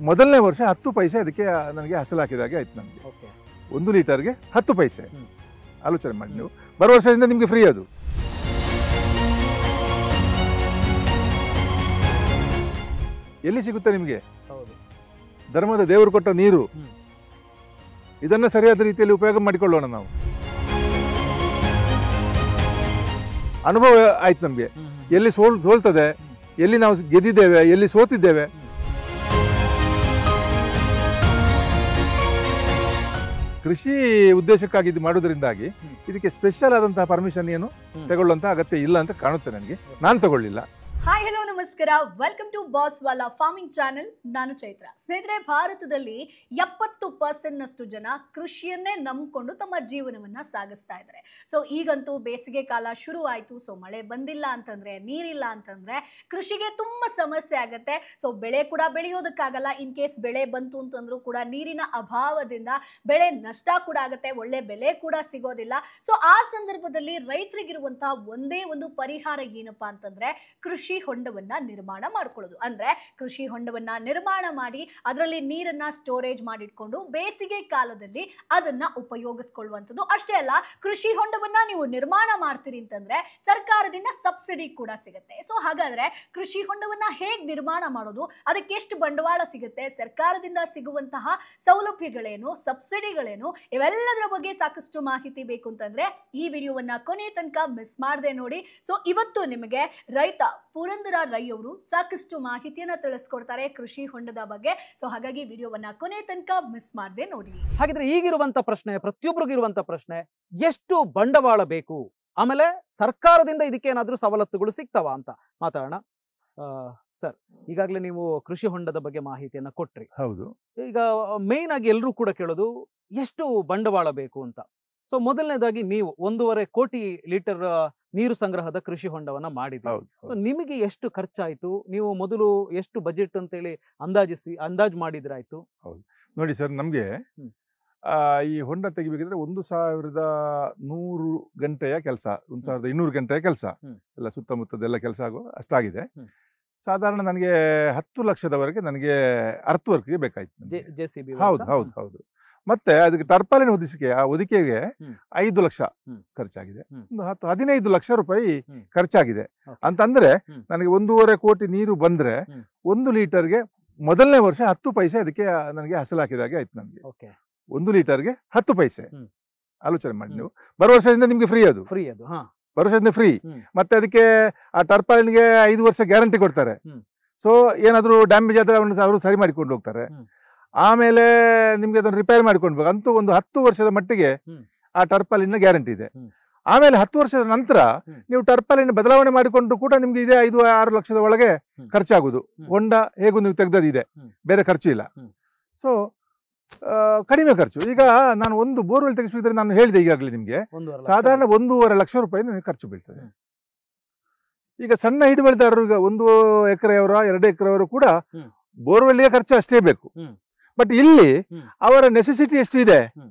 ಮೊದಲನೇ ವರ್ಷ 10 ಪೈಸೆ ಅದಕ್ಕೆ ನನಗೆ ಹಸಲು ಹಾಕಿದಾಗೆ ಆಯ್ತು. ನನಗೆ 1 ಲೀಟರ್ಗೆ 10 ಪೈಸೆ. ಆಲೋಚನೆ ಮಾಡಿ ನೀವು, ಬರೋ ವರ್ಷದಿಂದ ನಿಮಗೆ ಫ್ರೀ ಅದು. ಎಲ್ಲಿ ಸಿಗುತ್ತೆ ನಿಮಗೆ? ಧರ್ಮದ ದೇವರು ಕೊಟ್ಟ ನೀರು, ಇದನ್ನ ಸರಿಯಾದ ರೀತಿಯಲ್ಲಿ ಉಪಯೋಗ ಮಾಡಿಕೊಳ್ಳೋಣ. ನಾವು ಅನುಭವ ಆಯ್ತು ನಮಗೆ, ಎಲ್ಲಿ ಸೋಲ್ತದೆ, ಎಲ್ಲಿ ನಾವು ಗೆದ್ದಿದ್ದೇವೆ, ಎಲ್ಲಿ ಸೋತಿದ್ದೇವೆ. ಕೃಷಿ ಉದ್ದೇಶಕ್ಕಾಗಿ ಇದು ಮಾಡೋದ್ರಿಂದಾಗಿ ಇದಕ್ಕೆ ಸ್ಪೆಷಲ್ ಆದಂತಹ ಪರ್ಮಿಷನ್ ಏನು ತಗೊಳ್ಳುವಂತ ಅಗತ್ಯ ಇಲ್ಲ ಅಂತ ಕಾಣುತ್ತೆ ನನಗೆ. ನಾನು ತಗೊಳ್ಳಿಲ್ಲ. ಹಾಯ್ ಹಲೋ ನಮಸ್ಕಾರ, welcome to boss Wala farming channel. ನಾನು ಚೈತ್ರ. ಸ್ನೇಹಿತರೆ, ಭಾರತದಲ್ಲಿ 70% ಜನ ಕೃಷಿಯನ್ನೇ ನಂಬಿಕೊಂಡು ತಮ್ಮ ಜೀವನವನ್ನ ಸಾಗಿಸ್ತಾ ಇದ್ದಾರೆ. ಸೊ ಈಗಂತೂ ಬೇಸಿಗೆ ಕಾಲ ಶುರು ಆಯ್ತು. ಸೊ ಮಳೆ ಬಂದಿಲ್ಲ ಅಂತಂದ್ರೆ, ನೀರಿಲ್ಲ ಅಂತಂದ್ರೆ ಕೃಷಿಗೆ ತುಂಬಾ ಸಮಸ್ಯೆ ಆಗತ್ತೆ. ಸೊ ಬೆಳೆ ಕೂಡ ಬೆಳೆಯೋದಕ್ಕಾಗಲ್ಲ. ಇನ್ ಕೇಸ್ ಬೆಳೆ ಬಂತು ಅಂತಂದ್ರೂ ಕೂಡ ನೀರಿನ ಅಭಾವದಿಂದ ಬೆಳೆ ನಷ್ಟ ಕೂಡ ಆಗತ್ತೆ, ಒಳ್ಳೆ ಬೆಲೆ ಕೂಡ ಸಿಗೋದಿಲ್ಲ. ಸೊ ಆ ಸಂದರ್ಭದಲ್ಲಿ ರೈತರಿಗಿರುವಂತಹ ಒಂದೇ ಒಂದು ಪರಿಹಾರ ಏನಪ್ಪಾ ಅಂತಂದ್ರೆ ಕೃಷಿ ಹೊಂಡವನ್ನ ನಿರ್ಮಾಣ ಮಾಡ್ಕೊಳ್ಳೋದು. ಅಂದ್ರೆ ಕೃಷಿ ಹೊಂಡವನ್ನ ನಿರ್ಮಾಣ ಮಾಡಿ ಅದರಲ್ಲಿ ನೀರನ್ನ ಸ್ಟೋರೇಜ್ ಮಾಡಿಟ್ಕೊಂಡು ಬೇಸಿಗೆ ಕಾಲದಲ್ಲಿ ಅದನ್ನ ಉಪಯೋಗಿಸ್ಕೊಳ್ಳುವಂಥದ್ದು. ಅಷ್ಟೇ ಅಲ್ಲ, ಕೃಷಿ ಹೊಂಡವನ್ನ ನೀವು ನಿರ್ಮಾಣ ಮಾಡ್ತೀರಿ ಅಂತಂದ್ರೆ ಸರ್ಕಾರದಿಂದ ಸಬ್ಸಿಡಿ ಕೂಡ ಸಿಗುತ್ತೆ. ಸೊ ಹಾಗಾದ್ರೆ ಕೃಷಿ ಹೊಂಡವನ್ನ ಹೇಗ್ ನಿರ್ಮಾಣ ಮಾಡೋದು, ಅದಕ್ಕೆ ಎಷ್ಟು ಬಂಡವಾಳ ಸಿಗುತ್ತೆ, ಸರ್ಕಾರದಿಂದ ಸಿಗುವಂತಹ ಸೌಲಭ್ಯಗಳೇನು, ಸಬ್ಸಿಡಿಗಳೇನು, ಇವೆಲ್ಲದರ ಬಗ್ಗೆ ಸಾಕಷ್ಟು ಮಾಹಿತಿ ಬೇಕು ಅಂತಂದ್ರೆ ಈ ವಿಡಿಯೋವನ್ನ ಕೊನೆ ತನಕ ಮಿಸ್ ಮಾಡದೆ ನೋಡಿ. ಸೊ ಇವತ್ತು ನಿಮಗೆ ರೈತ ಪುರಂದರ ರೈ ಅವರು ಸಾಕಷ್ಟು ಮಾಹಿತಿಯನ್ನ ತಿಳಿಸ್ಕೊಡ್ತಾರೆ ಕೃಷಿ ಹೊಂಡದ ಬಗ್ಗೆ. ಸೊ ಹಾಗಾಗಿ ವಿಡಿಯೋವನ್ನ ಕೊನೆ ತನಕ ಮಿಸ್ ಮಾಡದೆ ನೋಡಿ. ಹಾಗಿದ್ರೆ ಈಗಿರುವಂತ ಪ್ರಶ್ನೆ, ಪ್ರತಿಯೊಬ್ಬರಿಗೂ ಇರುವಂತ ಪ್ರಶ್ನೆ, ಎಷ್ಟು ಬಂಡವಾಳ ಬೇಕು, ಆಮೇಲೆ ಸರ್ಕಾರದಿಂದ ಇದಕ್ಕೇನಾದ್ರೂ ಸವಲತ್ತುಗಳು ಸಿಗ್ತಾವ ಅಂತ ಮಾತಾಡೋಣ. ಸರ್, ಈಗಾಗಲೇ ನೀವು ಕೃಷಿ ಹೊಂಡದ ಬಗ್ಗೆ ಮಾಹಿತಿಯನ್ನ ಕೊಟ್ರಿ. ಹೌದು. ಈಗ ಮೇನ್ ಆಗಿ ಎಲ್ಲರೂ ಕೂಡ ಕೇಳೋದು ಎಷ್ಟು ಬಂಡವಾಳ ಬೇಕು ಅಂತ. ಸೊ ಮೊದಲನೇದಾಗಿ ನೀವು 1.5 ಕೋಟಿ ಲೀಟರ್ ನೀರು ಸಂಗ್ರಹದ ಕೃಷಿ ಹೊಂಡವನ್ನ ಮಾಡಿದ್ರಿ. ಸೊ ನಿಮಗೆ ಎಷ್ಟು ಖರ್ಚಾಯ್ತು, ನೀವು ಮೊದಲು ಎಷ್ಟು ಬಜೆಟ್ ಅಂತ ಹೇಳಿ ಅಂದಾಜು ಮಾಡಿದ್ರಾಯ್ತು? ಹೌದು ನೋಡಿ ಸರ್, ನಮ್ಗೆ ಈ ಹೊಂಡ ತೆಗಿಬೇಕಿದ್ರೆ 1100 ಗಂಟೆಯ ಕೆಲಸ, 1200 ಗಂಟೆಯ ಕೆಲಸ, ಎಲ್ಲ ಸುತ್ತಮುತ್ತದೆಲ್ಲ ಕೆಲಸ ಆಗೋ ಅಷ್ಟಾಗಿದೆ. ಸಾಧಾರಣ ನನಗೆ 10 ಲಕ್ಷದವರೆಗೆ ನನಗೆ ಅರ್ತ್ ವರ್ಕ್ಗೆ ಬೇಕಾಯ್ತು. JCB. ಹೌದು ಹೌದು ಹೌದು. ಮತ್ತೆ ಅದಕ್ಕೆ ಟರ್ಪಾಲಿನ ಹೊದಿಕೆಗೆ 5 ಲಕ್ಷ ಖರ್ಚಾಗಿದೆ. ಒಂದು 15 ಲಕ್ಷ ರೂಪಾಯಿ ಖರ್ಚಾಗಿದೆ. ಅಂತಂದ್ರೆ ನನಗೆ 1.5 ಕೋಟಿ ನೀರು ಬಂದ್ರೆ 1 ಲೀಟರ್ಗೆ ಮೊದಲನೇ ವರ್ಷ 10 ಪೈಸೆ ಅದಕ್ಕೆ ನನಗೆ ಹಸಲು ಹಾಕಿದಾಗೆ ಆಯ್ತು. ನನಗೆ 1 ಲೀಟರ್ಗೆ 10 ಪೈಸೆ. ಆಲೋಚನೆ ಮಾಡಿ ನೀವು, ಬರೋ ವರ್ಷದಿಂದ ನಿಮ್ಗೆ ಫ್ರೀ ಅದು. ಬರೋ ವರ್ಷದಿಂದ ಫ್ರೀ. ಮತ್ತೆ ಅದಕ್ಕೆ ಆ ಟರ್ಪಾಲಿನ್ಗೆ 5 ವರ್ಷ ಗ್ಯಾರಂಟಿ ಕೊಡ್ತಾರೆ. ಸೊ ಏನಾದ್ರು ಡ್ಯಾಮೇಜ್ ಆದ್ರೆ ಅವರು ಸರಿ ಮಾಡಿಕೊಂಡು ಹೋಗ್ತಾರೆ. ಆಮೇಲೆ ನಿಮ್ಗೆ ಅದನ್ನು ರಿಪೇರ್ ಮಾಡ್ಕೊಳ್ಬೇಕು. ಅಂತೂ ಒಂದು 10 ವರ್ಷದ ಮಟ್ಟಿಗೆ ಆ ಟರ್ಪಾಲಿನ ಗ್ಯಾರಂಟಿ ಇದೆ. ಆಮೇಲೆ 10 ವರ್ಷದ ನಂತರ ನೀವು ಟರ್ಪಾಲಿನ ಬದಲಾವಣೆ ಮಾಡಿಕೊಂಡು ಕೂಡ ನಿಮ್ಗೆ ಇದೆ 5-6 ಲಕ್ಷದ ಒಳಗೆ ಖರ್ಚಾಗುದು. ಹೊಂಡ ಹೇಗೂ ನೀವು ತೆಗ್ದದಿದೆ, ಬೇರೆ ಖರ್ಚು ಇಲ್ಲ. ಸೊ ಕಡಿಮೆ ಖರ್ಚು. ಈಗ ನಾನು ಒಂದು ಬೋರ್ವೆಲ್ ತೆಗೆಸಿದ್ರೆ ನಾನು ಹೇಳಿದೆ ಈಗಾಗಲೇ ನಿಮ್ಗೆ, ಸಾಧಾರಣ 1.5 ಲಕ್ಷ ರೂಪಾಯಿ ನನಗೆ ಖರ್ಚು ಬೀಳ್ತದೆ. ಈಗ ಸಣ್ಣ ಹಿಡುವಳಿದಾರರು 1 ಎಕರೆಯವರ 2 ಎಕರೆಯವರು ಕೂಡ ಬೋರ್ವೆಲ್ಗೆ ಖರ್ಚು ಅಷ್ಟೇ ಬೇಕು. ಬಟ್ ಇಲ್ಲಿ ಅವರ ನೆಸೆಸಿಟಿ ಎಷ್ಟು ಇದೆ,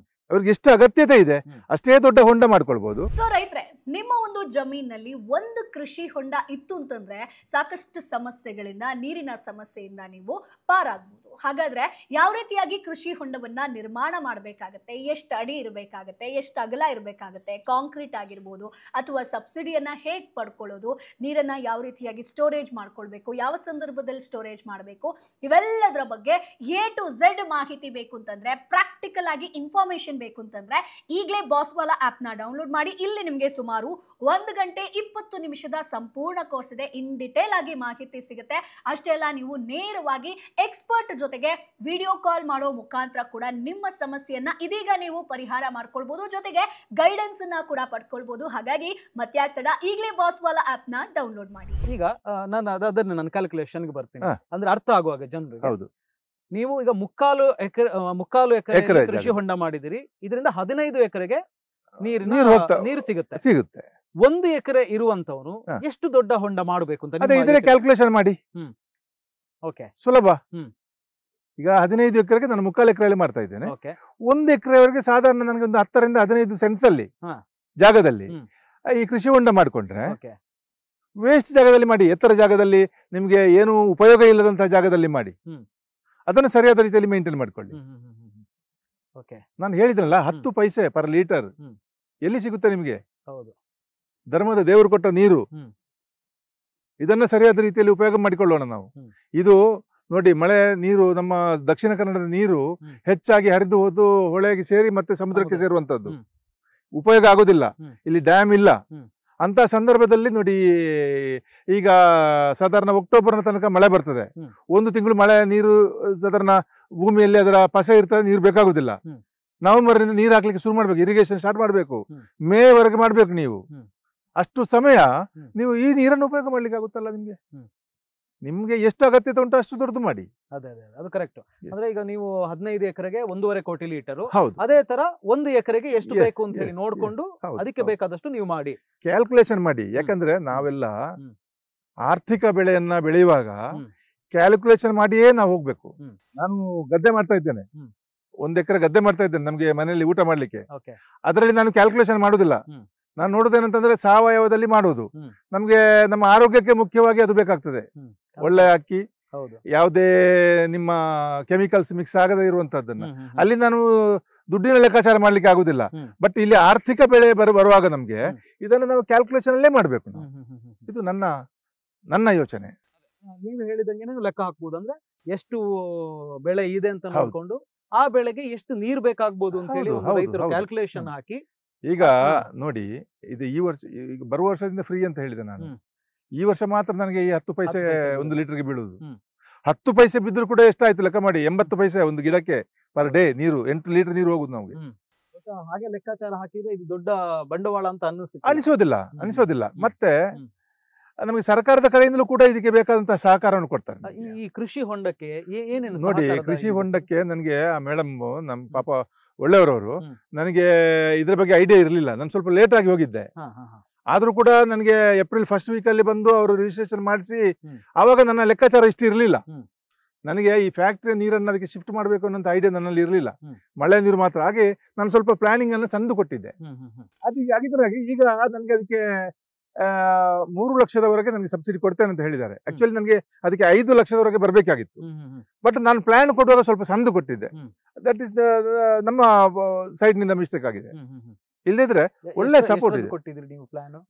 ಅವ್ರಿಗೆ ಎಷ್ಟು ಅಗತ್ಯತೆ ಇದೆ, ಅಷ್ಟೇ ದೊಡ್ಡ ಹೊಂಡ ಮಾಡ್ಕೊಳ್ಬಹುದು. ಸೊ ರೈತರೆ, ನಿಮ್ಮ ಒಂದು ಜಮೀನಲ್ಲಿ ಒಂದು ಕೃಷಿ ಹೊಂಡ ಇತ್ತು ಅಂತಂದ್ರೆ ಸಾಕಷ್ಟು ಸಮಸ್ಯೆಗಳಿಂದ, ನೀರಿನ ಸಮಸ್ಯೆಯಿಂದ ನೀವು ಪಾರಾಗಬಹುದು. ಹಾಗಾದ್ರೆ ಯಾವ ರೀತಿಯಾಗಿ ಕೃಷಿ ಹೊಂಡವನ್ನ ನಿರ್ಮಾಣ ಮಾಡಬೇಕಾಗತ್ತೆ, ಎಷ್ಟು ಅಡಿ ಇರಬೇಕಾಗತ್ತೆ, ಎಷ್ಟು ಅಗಲ ಇರಬೇಕಾಗತ್ತೆ, ಕಾಂಕ್ರೀಟ್ ಆಗಿರ್ಬೋದು, ಅಥವಾ ಸಬ್ಸಿಡಿಯನ್ನ ಹೇಗೆ ಪಡ್ಕೊಳ್ಳೋದು, ನೀರನ್ನ ಯಾವ ರೀತಿಯಾಗಿ ಸ್ಟೋರೇಜ್ ಮಾಡ್ಕೊಳ್ಬೇಕು, ಯಾವ ಸಂದರ್ಭದಲ್ಲಿ ಸ್ಟೋರೇಜ್ ಮಾಡಬೇಕು, ಇವೆಲ್ಲದರ ಬಗ್ಗೆ A to Z ಮಾಹಿತಿ ಬೇಕು ಅಂತಂದ್ರೆ, ಪ್ರಾಕ್ಟಿಕಲ್ ಆಗಿ ಇನ್ಫಾರ್ಮೇಶನ್ ಬೇಕು ಅಂತಂದ್ರೆ ಈಗಲೇ ಬಾಸ್ ವಾಲಾ ಆಪ್ ನ ಡೌನ್ಲೋಡ್ ಮಾಡಿ. ಇಲ್ಲಿ ನಿಮಗೆ ಸುಮಾರು 1 ಗಂಟೆ 20 ನಿಮಿಷದ ಸಂಪೂರ್ಣ ಕೋರ್ಸ್ ಇದೆ. ಇನ್ ಡಿಟೇಲ್ ಆಗಿ ಮಾಹಿತಿ ಸಿಗುತ್ತೆ. ಅಷ್ಟೇ ಅಲ್ಲ, ನೀವು ನೇರವಾಗಿ ಎಕ್ಸ್ಪರ್ಟ್ ಜೊತೆಗೆ ವಿಡಿಯೋ ಕಾಲ್ ಮಾಡೋ ಮುಖಾಂತರ ಕೂಡ ನಿಮ್ಮ ಸಮಸ್ಯೆಯನ್ನ ಇದೀಗ ನೀವು ಪರಿಹಾರ ಮಾಡ್ಕೊಳ್ಬಹುದು, ಜೊತೆಗೆ ಗೈಡೆನ್ಸ್ ಅನ್ನ ಕೂಡ ಪಡ್ಕೊಳ್ಬಹುದು. ಹಾಗಾಗಿ ಮತ್ಯಾಕ್ ತಡ, ಈಗಲೇ ಬಾಸ್ ವಾಲಾ ಆಪ್ ನ ಡೌನ್ಲೋಡ್ ಮಾಡಿ. ಈಗ ನಾನು ಅದನ್ನ ನನ್ನ ಕ್ಯಾಲ್ಕುಲೇಷನ್ಗೆ ಬರ್ತೀನಿ, ಅಂದ್ರೆ ಅರ್ಥ ಆಗುವಾಗ ಜನರಿಗೆ. ಹೌದು. ನೀವು ಈಗ 3/4 ಎಕರೆ ಕೃಷಿ ಹೊಂಡ ಮಾಡಿದಿರಿ. ಇದರಿಂದ 15 ಎಕರೆಗೆ ನೀರು ಸಿಗುತ್ತೆ. 1 ಎಕರೆ ಇರುವಂತವನು ಎಷ್ಟು ದೊಡ್ಡ ಹೊಂಡ ಮಾಡಬೇಕು ಅಂತ ಇದನ್ನೇ ಕ್ಯಾಲ್ಕುಲೇಷನ್ ಮಾಡಿ. ಸುಲಭ. ಈಗ 15 ಎಕರೆಗೆ ನಾನು 3/4 ಎಕರೆಯಲ್ಲಿ ಮಾಡ್ತಾ ಇದ್ದೇನೆ. 1 ಎಕರೆವರೆಗೆ ಸಾಧಾರಣ ನನಗೆ ಒಂದು 10 ರಿಂದ 15 ಸೆಂಟ್ಸ್ ಅಲ್ಲಿ ಜಾಗದಲ್ಲಿ ಈ ಕೃಷಿ ಹೊಂಡ ಮಾಡ್ಕೊಂಡ್ರೆ, ವೇಸ್ಟ್ ಜಾಗದಲ್ಲಿ ಮಾಡಿ, ಎತ್ತರ ಜಾಗದಲ್ಲಿ, ನಿಮ್ಗೆ ಏನು ಉಪಯೋಗ ಇಲ್ಲದಂತಹ ಜಾಗದಲ್ಲಿ ಮಾಡಿ. ಅದನ್ನು ಸರಿಯಾದ ರೀತಿಯಲ್ಲಿ ಮೇಂಟೈನ್ ಮಾಡ್ಕೊಳ್ಳಿ. ಓಕೆ, ನಾನು ಹೇಳಿದ್ನಲ್ಲ 10 ಪೈಸೆ ಪರ್ ಲೀಟರ್ ಎಲ್ಲಿ ಸಿಗುತ್ತೆ ನಿಮಗೆ? ಹೌದು, ಧರ್ಮದ ದೇವರು ಕೊಟ್ಟ ನೀರು, ಇದನ್ನ ಸರಿಯಾದ ರೀತಿಯಲ್ಲಿ ಉಪಯೋಗ ಮಾಡಿಕೊಳ್ಳೋಣ ನಾವು. ಇದು ನೋಡಿ, ಮಳೆ ನೀರು, ನಮ್ಮ ದಕ್ಷಿಣ ಕನ್ನಡದ ನೀರು ಹೆಚ್ಚಾಗಿ ಹರಿದು ಹೋದು ಹೊಳೆಗೆ ಸೇರಿ ಮತ್ತೆ ಸಮುದ್ರಕ್ಕೆ ಸೇರುವಂತದ್ದು, ಉಪಯೋಗ ಆಗೋದಿಲ್ಲ. ಇಲ್ಲಿ ಡ್ಯಾಮ್ ಇಲ್ಲ. ಅಂತ ಸಂದರ್ಭದಲ್ಲಿ ನೋಡಿ, ಈಗ ಸಾಧಾರಣ ಅಕ್ಟೋಬರ್ನ ತನಕ ಮಳೆ ಬರ್ತದೆ. 1 ತಿಂಗಳು ಮಳೆ ನೀರು ಸಾಧಾರಣ ಭೂಮಿಯಲ್ಲಿ ಅದರ ಪಸೆ ಇರ್ತದೆ, ನೀರು ಬೇಕಾಗುದಿಲ್ಲ. ನವೆಂಬರ್ನಿಂದ ನೀರು ಹಾಕ್ಲಿಕ್ಕೆ ಶುರು ಮಾಡ್ಬೇಕು, ಇರಿಗೇಷನ್ ಸ್ಟಾರ್ಟ್ ಮಾಡ್ಬೇಕು, ಮೇವರೆಗೆ ಮಾಡ್ಬೇಕು. ನೀವು ಅಷ್ಟು ಸಮಯ ನೀವು ಈ ನೀರನ್ನು ಉಪಯೋಗ ಮಾಡ್ಲಿಕ್ಕೆ ಆಗುತ್ತಲ್ಲ ನಿಮ್ಗೆ? ನಿಮ್ಗೆ ಎಷ್ಟು ಅಗತ್ಯತೆ ಉಂಟು ಅಷ್ಟು ದೊಡ್ಡದು ಮಾಡಿ. ಅದೇ ಅದು ಕರೆಕ್ಟ್. ಅಂದ್ರೆ ಈಗ ನೀವು 15 ಎಕರೆಗೆ 1.5 ಕೋಟಿ ಲೀಟರ್, ಹೌದು, ಅದೇ ತರ 1 ಎಕರೆಗೆ ಎಷ್ಟು ಬೇಕು ಅಂತ ಹೇಳಿ ನೋಡ್ಕೊಂಡು ಅದಕ್ಕೆ ಬೇಕಾದಷ್ಟು ನೀವು ಮಾಡಿ ಕ್ಯಾಲ್ಕುಲೇಷನ್ ಮಾಡಿ. ಯಾಕಂದ್ರೆ ನಾವೆಲ್ಲ ಆರ್ಥಿಕ ಬೆಳೆಯನ್ನ ಬೆಳೆಯುವಾಗ ಕ್ಯಾಲ್ಕುಲೇಷನ್ ಮಾಡಿಯೇ ನಾವು ಹೋಗ್ಬೇಕು. ನಾನು ಗದ್ದೆ ಮಾಡ್ತಾ ಇದ್ದೇನೆ, 1 ಎಕರೆ ಗದ್ದೆ ಮಾಡ್ತಾ ಇದ್ದೇನೆ ನಮ್ಗೆ ಮನೆಯಲ್ಲಿ ಊಟ ಮಾಡ್ಲಿಕ್ಕೆ. ಅದರಲ್ಲಿ ನಾನು ಕ್ಯಾಲ್ಕುಲೇಷನ್ ಮಾಡುದಿಲ್ಲ. ನಾನು ನೋಡುದೇನಂತಂದ್ರೆ ಸಾವಯವದಲ್ಲಿ ಮಾಡುವುದು. ನಮ್ಗೆ ನಮ್ಮ ಆರೋಗ್ಯಕ್ಕೆ ಮುಖ್ಯವಾಗಿ ಅದು ಬೇಕಾಗ್ತದೆ. ಒಳ್ಳೆ ಅಕ್ಕಿ, ಯಾವುದೇ ನಿಮ್ಮ ಕೆಮಿಕಲ್ಸ್ ಮಿಕ್ಸ್ ಆಗದೇ ಇರುವಂತದ್ದನ್ನ. ಅಲ್ಲಿ ನಾನು ದುಡ್ಡಿನ ಲೆಕ್ಕಾಚಾರ ಮಾಡ್ಲಿಕ್ಕೆ ಆಗುದಿಲ್ಲ. ಬಟ್ ಇಲ್ಲಿ ಆರ್ಥಿಕ ಬೆಳೆ ಬರುವಾಗ ನಮ್ಗೆ ಇದನ್ನು ನಾವು ಕ್ಯಾಲ್ಕುಲೇಷನ್ ಅಲ್ಲೇ ಮಾಡ್ಬೇಕು. ಇದು ನನ್ನ ಯೋಚನೆ. ನೀವು ಹೇಳಿದಂಗೆ ಲೆಕ್ಕ ಹಾಕ್ಬೋದು. ಅಂದ್ರೆ ಎಷ್ಟು ಬೆಳೆ ಇದೆ ಅಂತ ನೋಡ್ಕೊಂಡು ಆ ಬೆಳೆಗೆ ಎಷ್ಟು ನೀರು ಬೇಕಾಗ್ಬೋದು ಅಂತ ಹೇಳಿ ರೈತರು ಕ್ಯಾಲ್ಕುಲೇಷನ್ ಹಾಕಿ. ಈಗ ನೋಡಿ, ಇದು ಈ ವರ್ಷ, ಈಗ ಬರುವ ವರ್ಷದಿಂದ ಫ್ರೀ ಅಂತ ಹೇಳಿದೆ ನಾನು. ಈ ವರ್ಷ ಮಾತ್ರ ನನಗೆ ಈ 10 ಪೈಸೆ 1 ಲೀಟರ್ಗೆ ಬೀಳುದು. 10 ಪೈಸೆ ಬಿದ್ರು ಕೂಡ ಎಷ್ಟಾಯ್ತು ಲೆಕ್ಕ ಮಾಡಿ? 80 ಪೈಸೆ ಒಂದು ಗಿಡಕ್ಕೆ ಪರ್ ಡೇ ನೀರು. 8 ಲೀಟರ್ ನೀರು ಹೋಗುದು ನಮ್ಗೆ. ಹಾಗೆ ಲೆಕ್ಕಾಚಾರ ಹಾಕಿದ್ರೆ ಇದು ದೊಡ್ಡ ಬಂಡವಾಳ ಅಂತ ಅನಿಸೋದಿಲ್ಲ. ಮತ್ತೆ ನಮಗೆ ಸರ್ಕಾರದ ಕಡೆಯಿಂದಲೂ ಕೂಡ ಇದಕ್ಕೆ ಬೇಕಾದಂತಹ ಸಹಕಾರವನ್ನು ಕೊಡ್ತಾರೆ. ಈ ಕೃಷಿ ಹೊಂಡಕ್ಕೆ ಏನೇನು ನೋಡಿ, ಕೃಷಿ ಹೊಂಡಕ್ಕೆ ನನಗೆ ಆ ಮೇಡಮ್, ನಮ್ ಪಾಪ ಒಳ್ಳೆಯವರವರು, ನನಗೆ ಇದ್ರ ಬಗ್ಗೆ ಐಡಿಯಾ ಇರಲಿಲ್ಲ. ನಾನು ಸ್ವಲ್ಪ ಲೇಟ್ ಆಗಿ ಹೋಗಿದ್ದೆ. ಆದ್ರೂ ಕೂಡ ನನಗೆ ಏಪ್ರಿಲ್ ಫಸ್ಟ್ ವೀಕ್ ಅಲ್ಲಿ ಬಂದು ಅವರು ರಿಜಿಸ್ಟ್ರೇಷನ್ ಮಾಡಿಸಿ, ಆವಾಗ ನನ್ನ ಲೆಕ್ಕಾಚಾರ ಇಷ್ಟು ಇರಲಿಲ್ಲ. ನನಗೆ ಈ ಫ್ಯಾಕ್ಟ್ರಿ ನೀರನ್ನು ಅದಕ್ಕೆ ಶಿಫ್ಟ್ ಮಾಡಬೇಕು ಅನ್ನೋ ಐಡಿಯಾ ನನ್ನಲ್ಲಿ ಇರಲಿಲ್ಲ. ಮಳೆ ನೀರು ಮಾತ್ರ. ಹಾಗೆ ನಾನು ಸ್ವಲ್ಪ ಪ್ಲಾನಿಂಗ್ ಅನ್ನು ಸಂದು ಕೊಟ್ಟಿದ್ದೆ. ಅದು ಆಗಿದ್ರಾಗಿ ಈಗ ನನಗೆ ಅದಕ್ಕೆ 3 ಲಕ್ಷದವರೆಗೆ ನನಗೆ ಸಬ್ಸಿಡಿ ಕೊಡ್ತೇನೆ ಅಂತ ಹೇಳಿದ್ದಾರೆ. ಆಕ್ಚುಲಿ ನನಗೆ ಅದಕ್ಕೆ 5 ಲಕ್ಷದವರೆಗೆ ಬರಬೇಕಾಗಿತ್ತು. ಬಟ್ ನಾನು ಪ್ಲಾನ್ ಕೊಡುವಾಗ ಸ್ವಲ್ಪ ಸಂದು ಕೊಟ್ಟಿದ್ದೆ. ದಟ್ ಇಸ್ ನಮ್ಮ ಸೈಡ್ ನಿಂದ ಮಿಸ್ಟೇಕ್ ಆಗಿದೆ. ಇಲ್ಲದಿದ್ರೆ ಒಳ್ಳೆ ಸಪೋರ್ಟ್ ಇದೆ.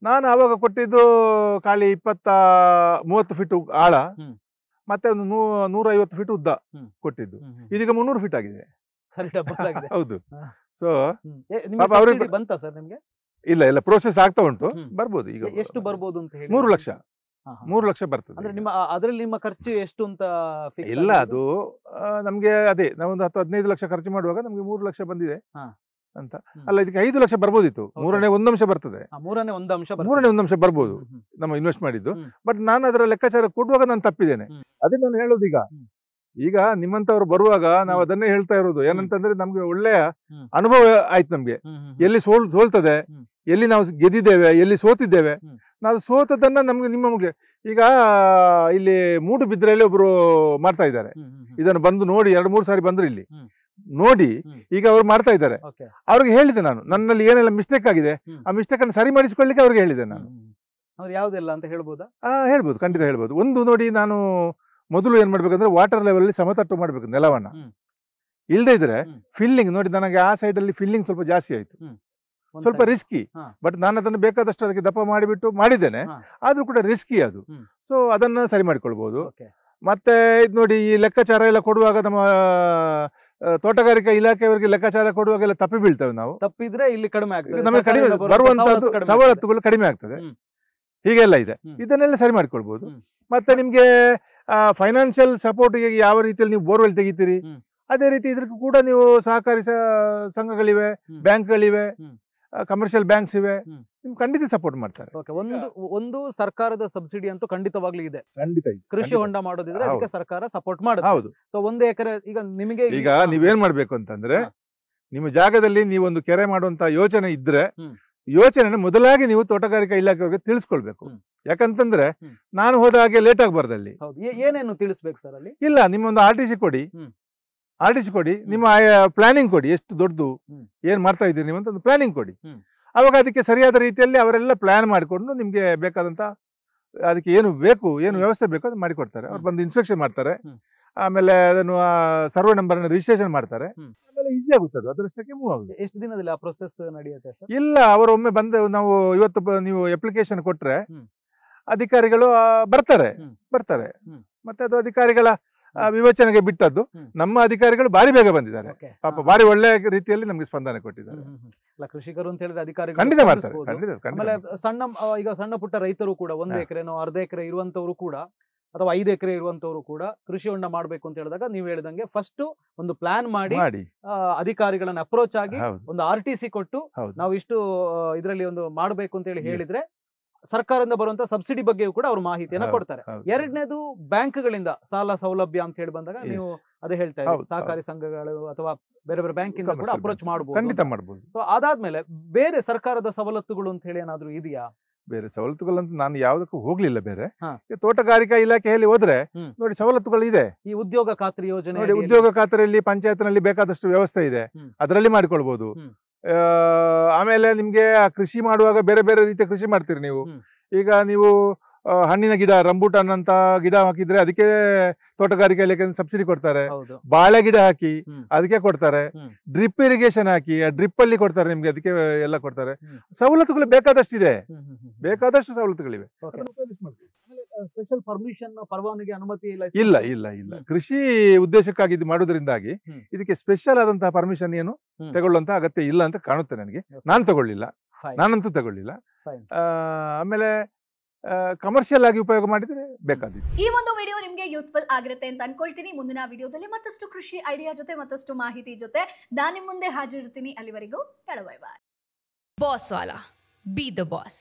ನಾನು ಅವಾಗ ಕೊಟ್ಟಿದ್ದು ಖಾಲಿ 30 ಫೀಟ್ ಆಳ, ಮತ್ತೆ ಒಂದು 150 ಫೀಟ್ ಉದ್ದ ಕೊಟ್ಟಿದ್ದು. ಇದೀಗ 300 ಫೀಟ್ ಆಗಿದೆ. ಹೌದು. ಸೊ ಬಂತ ಸರ್ ನಿಮ್ಗೆ? ಇಲ್ಲ, ಪ್ರೋಸೆಸ್ ಆಗ್ತಾ ಉಂಟು. ಬರ್ಬೋದು. ಈಗ ಎಷ್ಟು ಬರ್ಬೋದು ಅಂತ ಹೇಳಿ? 3 ಲಕ್ಷ. 3 ಲಕ್ಷ ಬರ್ತದೆ. ಅಂದ್ರೆ ಅದ್ರಲ್ಲಿ ನಿಮ್ಮ ಖರ್ಚು ಎಷ್ಟು ಅಂತ ಇಲ್ಲ, ಅದು ನಮ್ಗೆ ಅದೇ ನಾವೊಂದು 10-15 ಲಕ್ಷ ಖರ್ಚು ಮಾಡುವಾಗ ನಮ್ಗೆ 3 ಲಕ್ಷ ಬಂದಿದೆ ಅಂತ. ಅಲ್ಲ, ಇದಕ್ಕೆ 5 ಲಕ್ಷ ಬರ್ಬೋದಿತ್ತು. 3ನೇ 1 ಅಂಶ ಬರ್ತದೆ. 3ನೇ 1 ಅಂಶ ಬರ್ಬೋದು ನಮ್ಮ ಇನ್ವೆಸ್ಟ್ ಮಾಡಿದ್ದು. ಬಟ್ ನಾನು ಅದರ ಲೆಕ್ಕಾಚಾರ ಕೊಡುವಾಗ ನಾನು ತಪ್ಪಿದ್ದೇನೆ. ಅದೇ ನಾನು ಹೇಳೋದು. ಈಗ ನಿಮ್ಮಂತವ್ರು ಬರುವಾಗ ನಾವು ಅದನ್ನೇ ಹೇಳ್ತಾ ಇರೋದು. ಏನಂತಂದ್ರೆ ನಮ್ಗೆ ಒಳ್ಳೆಯ ಅನುಭವ ಆಯ್ತು. ನಮ್ಗೆ ಎಲ್ಲಿ ಸೋಲ್ತದೆ, ಎಲ್ಲಿ ನಾವು ಗೆದ್ದಿದ್ದೇವೆ, ಎಲ್ಲಿ ಸೋತಿದ್ದೇವೆ. ನಾವು ಸೋತದನ್ನ ನಮ್ಗೆ ನಿಮ್ಮ ಈಗ ಇಲ್ಲಿ ಮೂಡುಬಿದ್ರೆಯಲ್ಲಿ ಒಬ್ರು ಮಾಡ್ತಾ ಇದ್ದಾರೆ. ಇದನ್ನು ಬಂದು ನೋಡಿ 2-3 ಸಾರಿ ಬಂದ್ರು ಇಲ್ಲಿ ನೋಡಿ. ಈಗ ಅವ್ರು ಮಾಡ್ತಾ ಇದ್ದಾರೆ. ಅವ್ರಿಗೆ ಹೇಳಿದೆ ನಾನು, ನನ್ನಲ್ಲಿ ಏನೆಲ್ಲ ಮಿಸ್ಟೇಕ್ ಆಗಿದೆ ಆ ಮಿಸ್ಟೇಕ್ ಅನ್ನು ಸರಿ ಮಾಡಿಸ್ಕೊಳ್ಳಿಕ್ಕೆ ಅವ್ರಿಗೆ ಹೇಳಿದೆ ನಾನು. ಯಾವ್ದೆಲ್ಲ ಅಂತ ಹೇಳ್ಬೋದಾ? ಹೇಳ್ಬೋದು, ಖಂಡಿತ ಹೇಳ್ಬೋದು. ಒಂದು ನೋಡಿ, ನಾನು ಮೊದಲು ಏನ್ ಮಾಡ್ಬೇಕಂದ್ರೆ ವಾಟರ್ ಲೆವೆಲ್ ಅಲ್ಲಿ ಸಮತಟ್ಟು ಮಾಡ್ಬೇಕು ನೆಲವನ್ನ. ಇಲ್ಲದೆ ಇದ್ರೆ ಫಿಲ್ಲಿಂಗ್ ನೋಡಿ, ನನಗೆ ಆ ಸೈಡ್ ಅಲ್ಲಿ ಫಿಲ್ಲಿಂಗ್ ಸ್ವಲ್ಪ ಜಾಸ್ತಿ ಆಯ್ತು, ಸ್ವಲ್ಪ ರಿಸ್ಕಿ. ಬಟ್ ನಾನು ಅದನ್ನು ಬೇಕಾದಷ್ಟು ಅದಕ್ಕೆ ದಪ್ಪ ಮಾಡಿಬಿಟ್ಟು ಮಾಡಿದ್ದೇನೆ. ಆದ್ರೂ ಕೂಡ ರಿಸ್ಕಿ ಅದು. ಸೊ ಅದನ್ನ ಸರಿ ಮಾಡಿಕೊಳ್ಬಹುದು. ಮತ್ತೆ ಇದು ನೋಡಿ, ಈ ಲೆಕ್ಕಾಚಾರ ಎಲ್ಲ ಕೊಡುವಾಗ ನಮ್ಮ ತೋಟಗಾರಿಕಾ ಇಲಾಖೆಯವರಿಗೆ ಲೆಕ್ಕಾಚಾರ ಕೊಡುವಾಗ ಎಲ್ಲ ತಪ್ಪಿ ಬೀಳ್ತೇವೆ ನಾವು. ತಪ್ಪಿದ್ರೆ ಇಲ್ಲಿ ಕಡಿಮೆ ಆಗ್ತದೆ, ನಮಗೆ ಕಡಿಮೆ ಬರುವಂತದ್ದು ಸವಲತ್ತುಗಳು ಕಡಿಮೆ ಆಗ್ತದೆ. ಹೀಗೆಲ್ಲ ಇದೆ. ಇದನ್ನೆಲ್ಲ ಸರಿ ಮಾಡ್ಕೊಳ್ಬಹುದು. ಮತ್ತೆ ನಿಮ್ಗೆ ಫೈನಾನ್ಷಿಯಲ್ ಸಪೋರ್ಟ್ ಯಾವ ರೀತಿಯಲ್ಲಿ ನೀವು ಬೋರ್ವೆಲ್ ತೆಗಿತೀರಿ, ಅದೇ ರೀತಿ ಇದಕ್ಕೂ ಕೂಡ ನೀವು ಸಹಕಾರಿ ಸಂಘಗಳಿವೆ, ಬ್ಯಾಂಕ್ಗಳಿವೆ, ಕಮರ್ಷಿಯಲ್ ಬ್ಯಾಂಕ್ಸ್ ಇವೆ, ನಿಮ್ಗೆ ಖಂಡಿತ ಸಪೋರ್ಟ್ ಮಾಡ್ತಾರೆ. ಒಂದು ಸರ್ಕಾರದ ಸಬ್ಸಿಡಿ ಅಂತೂ ಖಂಡಿತವಾಗ್ಲೂ ಇದೆ. ಖಂಡಿತ ಕೃಷಿ ಹೊಂಡ ಮಾಡೋದಿದ್ರೆ ಅದಕ್ಕೆ ಸರ್ಕಾರ ಸಪೋರ್ಟ್ ಮಾಡುತ್ತೆ. ಹೌದು. ಸೊ 1 ಎಕರೆ ಈಗ ನಿಮಗೆ ಈಗ ನೀವೇನ್ ಮಾಡ್ಬೇಕು ಅಂತಂದ್ರೆ, ನಿಮ್ಮ ಜಾಗದಲ್ಲಿ ನೀವೊಂದು ಕೆರೆ ಮಾಡುವಂತ ಯೋಚನೆ ಇದ್ರೆ ಯೋಚನೆ ಮೊದಲಾಗಿ ನೀವು ತೋಟಗಾರಿಕಾ ಇಲಾಖೆಯವರಿಗೆ ತಿಳಿಸ್ಕೊಳ್ಬೇಕು. ಯಾಕಂತಂದ್ರೆ ನಾನು ಹೋದ ಹಾಗೆ ಲೇಟ್ ಆಗಬಾರ್ದಲ್ಲಿ. ಏನೇನು ತಿಳಿಸ್ಬೇಕು ಸರ್ ಅಲ್ಲಿ? ಇಲ್ಲ, ನಿಮ್ಮೊಂದು RTC ಕೊಡಿ, ನಿಮ್ಮ ಪ್ಲಾನಿಂಗ್ ಕೊಡಿ. ಎಷ್ಟು ದೊಡ್ಡದು ಏನ್ ಮಾಡ್ತಾ ಇದ್ದೀರಿ ನೀವು ಅಂತ ಒಂದು ಪ್ಲಾನಿಂಗ್ ಕೊಡಿ. ಅವಾಗ ಅದಕ್ಕೆ ಸರಿಯಾದ ರೀತಿಯಲ್ಲಿ ಅವರೆಲ್ಲ ಪ್ಲಾನ್ ಮಾಡಿಕೊಂಡು ನಿಮ್ಗೆ ಬೇಕಾದಂತ ಅದಕ್ಕೆ ಏನು ಬೇಕು, ಏನು ವ್ಯವಸ್ಥೆ ಬೇಕು ಅದು ಮಾಡಿಕೊಡ್ತಾರೆ. ಅವ್ರು ಬಂದು ಇನ್ಸ್ಪೆಕ್ಷನ್ ಮಾಡ್ತಾರೆ. ಆಮೇಲೆ ಅದನ್ನು ಸರ್ವೆ ನಂಬರ್ ರಿಜಿಸ್ಟ್ರೇಷನ್ ಮಾಡ್ತಾರೆ. ಹ್ಮ್. ಆಮೇಲೆ ಈಸಿ ಆಗುತ್ತೆ, ಅದು ಅದರಷ್ಟಕ್ಕೆ ಮೂವ್ ಆಗುತ್ತೆ. ಎಷ್ಟು ದಿನದಲ್ಲಿ ಆ ಪ್ರೊಸೆಸ್ ನಡೆಯುತ್ತೆ ಸರ್? ಇಲ್ಲ, ಅವರು ಒಮ್ಮೆ ಬಂದು ನಾವು ಇವತ್ತು ನೀವು ಅಪ್ಲಿಕೇಶನ್ ಕೊಟ್ರೆ ಹ್ಮ್. ಅಧಿಕಾರಿಗಳು ಬರ್ತಾರೆ. ಹ್ಮ್. ಮತ್ತೆ ಅದು ಅಧಿಕಾರಿಗಳ ವಿವೇಚನೆಗೆ ಬಿಟ್ಟದ್ದು. ಹ್ಮ್. ನಮ್ಮ ಅಧಿಕಾರಿಗಳು ಬಾರಿ ಬೇಗ ಬಂದಿದ್ದಾರೆ, Okay. ಪಾಪ ಬಾರಿ ಒಳ್ಳೆ ರೀತಿಯಲ್ಲಿ ನಮ್ಗೆ ಸ್ಪಂದನೆ ಕೊಟ್ಟಿದ್ದಾರೆ. ಅಲ್ಲ, ಕೃಷಿಕರು ಅಂತ ಹೇಳಿದ್ರೆ ಅಧಿಕಾರಿಗಳು ಖಂಡಿತ ಮಾಡ್ತಾರೆ, ಸ್ಪಂದಿಸ್ಬೋದು. ಖಂಡಿತ ಆಮೇಲೆ ಖಂಡಿತ. ಈಗ ಸಣ್ಣ ಪುಟ್ಟ ರೈತರು ಕೂಡ 1 ಎಕರೆನೋ 1/2 ಎಕರೆ ಇರುವಂತವ್ರು ಕೂಡ ಅಥವಾ 5 ಎಕರೆ ಇರುವಂತವ್ರು ಕೂಡ ಕೃಷಿ ಹೊಂಡ ಮಾಡ್ಬೇಕು ಅಂತ ಹೇಳಿದಾಗ ನೀವು ಹೇಳಿದಂಗೆ ಫಸ್ಟ್ ಒಂದು ಪ್ಲಾನ್ ಮಾಡಿ ಅಧಿಕಾರಿಗಳನ್ನ ಅಪ್ರೋಚ್ ಆಗಿ ಹೌದು ಒಂದು RTC ಕೊಟ್ಟು ಹೌದು ನಾವು ಇಷ್ಟು ಇದರಲ್ಲಿ ಒಂದು ಮಾಡಬೇಕು ಅಂತ ಹೇಳಿ ಹೇಳಿದ್ರೆ ಸರ್ಕಾರದಿಂದ ಬರುವಂತ ಸಬ್ಸಿಡಿ ಬಗ್ಗೆಯೂ ಕೂಡ ಅವರು ಮಾಹಿತಿಯನ್ನ ಹೌದು, ಕೊಡ್ತಾರೆ. ಹೌದು. ಎರಡನೇದು ಬ್ಯಾಂಕ್ಗಳಿಂದ ಸಾಲ ಸೌಲಭ್ಯ ಅಂತ ಹೇಳಿ ಬಂದಾಗ Yes. ನೀವು ಅದೇ ಹೇಳ್ತಾ ಇದ್ದೀರಿ, ಹೌದು, ಸಹಕಾರಿ ಸಂಘಗಳು ಅಥವಾ ಬೇರೆ ಬೇರೆ ಬ್ಯಾಂಕ್ ಇಂದ ಕೂಡ Commercial ಅಪ್ರೋಚ್ banks. ಮಾಡಬಹುದು. ಖಂಡಿತ ಮಾಡ್ಬೋದು. ಸೊ ಅದಾದ್ಮೇಲೆ ಬೇರೆ ಸರ್ಕಾರದ ಸವಲತ್ತುಗಳು ಅಂತ ಹೇಳಿ ಏನಾದ್ರು ಇದೆಯಾ? ಬೇರೆ ಸವಲತ್ತುಗಳಂತ ನಾನು ಯಾವ್ದಕ್ಕೂ ಹೋಗ್ಲಿಲ್ಲ. ಬೇರೆ ಹಾ. ಈ ತೋಟಗಾರಿಕಾ ಇಲಾಖೆಯಲ್ಲಿ ಹೋದ್ರೆ ನೋಡಿ ಸವಲತ್ತುಗಳು ಇದೆ. ಈ ಉದ್ಯೋಗ ಖಾತ್ರಿ ಯೋಜನೆ ನೋಡಿ, ಉದ್ಯೋಗ ಖಾತರಿಯಲ್ಲಿ ಪಂಚಾಯತ್ನಲ್ಲಿ ಬೇಕಾದಷ್ಟು ವ್ಯವಸ್ಥೆ ಇದೆ, ಅದರಲ್ಲಿ ಮಾಡಿಕೊಳ್ಬಹುದು. ಆಮೇಲೆ ನಿಮ್ಗೆ ಆ ಕೃಷಿ ಮಾಡುವಾಗ ಬೇರೆ ಬೇರೆ ರೀತಿಯ ಕೃಷಿ ಮಾಡ್ತೀರಿ ನೀವು. ಈಗ ನೀವು ಹಣ್ಣಿನ ಗಿಡ, ರಂಬೂಟಾನ್ ಅಂತ ಗಿಡ ಹಾಕಿದ್ರೆ ಅದಕ್ಕೆ ತೋಟಗಾರಿಕೆ ಇಲಾಖೆಯಿಂದ ಸಬ್ಸಿಡಿ ಕೊಡ್ತಾರೆ. ಬಾಳೆ ಗಿಡ ಹಾಕಿ ಅದಕ್ಕೆ ಕೊಡ್ತಾರೆ. ಡ್ರಿಪ್ ಇರಿಗೇಷನ್ ಹಾಕಿ ಆ ಡ್ರಿಪ್ ಅಲ್ಲಿ ಕೊಡ್ತಾರೆ ನಿಮ್ಗೆ, ಅದಕ್ಕೆ ಎಲ್ಲ ಕೊಡ್ತಾರೆ. ಸವಲತ್ತುಗಳು ಬೇಕಾದಷ್ಟಿದೆ, ಬೇಕಾದಷ್ಟು ಸವಲತ್ತುಗಳಿವೆ. ಸ್ಪೆಷಲ್ ಪರ್ಮಿಷನ್, ಪರವಾನಗಿ, ಅನುಮತಿ ಇಲ್ಲ ಇಲ್ಲ ಇಲ್ಲ. ಕೃಷಿ ಉದ್ದೇಶಕ್ಕಾಗಿ ಇದು ಮಾಡೋದ್ರಿಂದಾಗಿ ಇದಕ್ಕೆ ಸ್ಪೆಷಲ್ ಆದಂತಹ ಪರ್ಮಿಷನ್ ಏನು ತಗೊಳ್ಳುವಂತ ಅಗತ್ಯ ಇಲ್ಲ ಅಂತ ಕಾಣುತ್ತೆ ನನಗೆ. ನಾನು ತಗೊಳ್ಳಿಲ್ಲ, ನಾನಂತೂ ತಗೊಳ್ಳಿಲ್ಲ. ಆಮೇಲೆ ಕಮರ್ಷಿಯಲ್ ಆಗಿ ಉಪಯೋಗ ಮಾಡಿದ್ರೆ ಬೇಕಾದಿತ್ತು. ಈ ಒಂದು ವಿಡಿಯೋ ನಿಮ್ಗೆ ಯೂಸ್ಫುಲ್ ಆಗಿರುತ್ತೆ ಅಂತ ಅನ್ಕೊಳ್ತೀನಿ. ಮುಂದಿನ ವಿಡಿಯೋದಲ್ಲಿ ಮತ್ತಷ್ಟು ಕೃಷಿ ಐಡಿಯಾ ಜೊತೆ ಮತ್ತಷ್ಟು ಮಾಹಿತಿ ಜೊತೆ ನಾನು ನಿಮ್ಮ ಮುಂದೆ ಹಾಜರಿರ್ತೀನಿ. ಅಲ್ಲಿವರೆಗೂ bye bye. Boss Wala, be the boss.